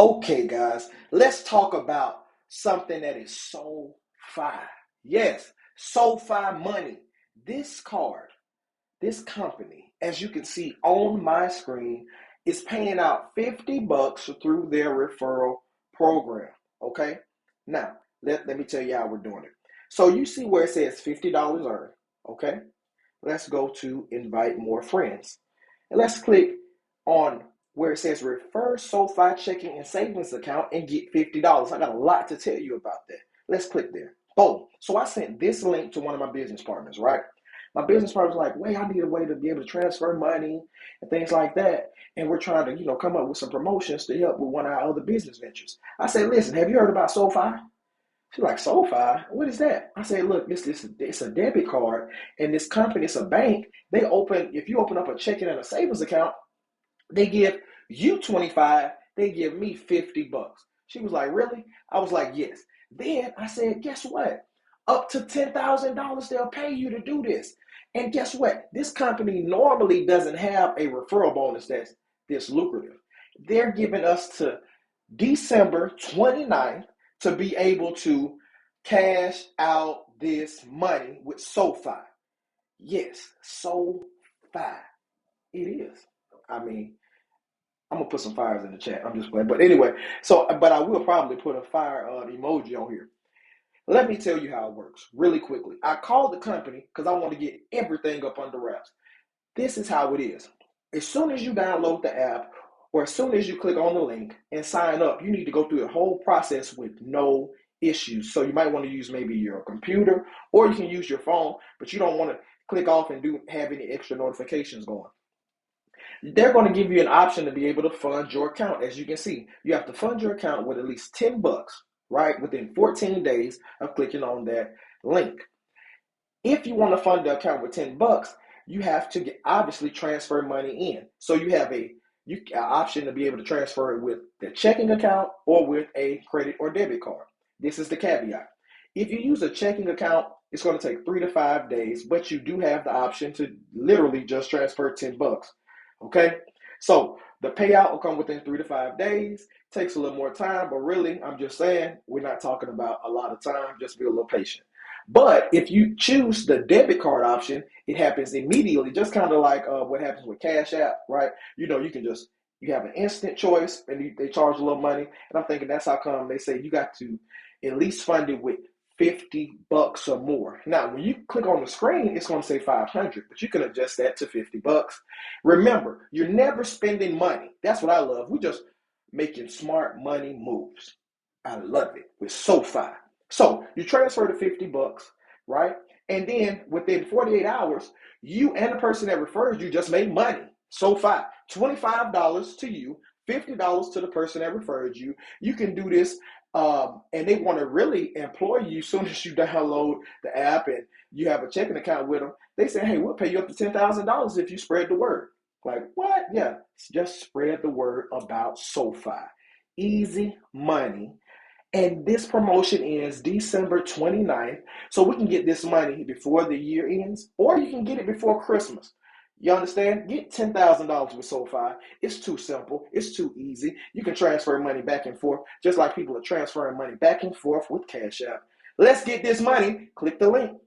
Okay, guys, let's talk about something that is SoFi. Yes, SoFi Money. This card, this company, as you can see on my screen, is paying out $50 through their referral program. Okay, now let me tell you how we're doing it. So you see where it says $50 earned. Okay, let's go to invite more friends. And let's click on where it says refer SoFi checking and savings account and get $50. I got a lot to tell you about that. Let's click there. Boom. So I sent this link to one of my business partners, right? My business partner was like, wait, I need a way to be able to transfer money and things like that. And we're trying to, come up with some promotions to help with one of our other business ventures. I said, listen, have you heard about SoFi? She's like, SoFi? What is that? I said, look, it's a debit card, and this company, it's a bank. If you open up a checking and a savings account, they give you 25, they give me $50. She was like, really? I was like, yes. Then I said, guess what? Up to $10,000 they'll pay you to do this. And guess what? This company normally doesn't have a referral bonus that's this lucrative. They're giving us to December 29th to be able to cash out this money with SoFi. Yes, SoFi. It is. I mean, I'm gonna put some fires in the chat. I'm just playing. But anyway, but I will probably put a fire emoji on here. Let me tell you how it works really quickly. I called the company because I want to get everything up under wraps. This is how it is. As soon as you download the app or as soon as you click on the link and sign up, you need to go through the whole process with no issues. So you might want to use maybe your computer or you can use your phone, but you don't want to click off and have any extra notifications going. They're going to give you an option to be able to fund your account. As you can see, you have to fund your account with at least $10, right? Within 14 days of clicking on that link. If you want to fund the account with $10, you have to obviously transfer money in. So you have an option to be able to transfer it with the checking account or with a credit or debit card. This is the caveat. If you use a checking account, it's going to take 3 to 5 days, but you do have the option to literally just transfer $10. Okay, so the payout will come within 3 to 5 days. Takes a little more time, but really, I'm just saying, we're not talking about a lot of time. Just be a little patient. But if you choose the debit card option, it happens immediately, just kind of like what happens with Cash App, right? You have an instant choice, and they charge a little money. And I'm thinking that's how come they say you got to at least fund it with $50 or more. Now, when you click on the screen, it's going to say 500, but you can adjust that to $50. Remember, you're never spending money. That's what I love. We're just making smart money moves. I love it with SoFi. So you transfer the $50, right? And then within 48 hours, you and the person that refers you just made money. SoFi, $25 to you, $50 to the person that referred you. You can do this. And they want to really employ you as soon as you download the app and you have a checking account with them. They say, hey, we'll pay you up to $10,000 if you spread the word. Like, what? Yeah, just spread the word about SoFi. Easy money. And this promotion ends December 29th. So we can get this money before the year ends, or you can get it before Christmas. You understand? Get $10,000 with SoFi. It's too simple. It's too easy. You can transfer money back and forth, just like people are transferring money back and forth with Cash App. Let's get this money. Click the link.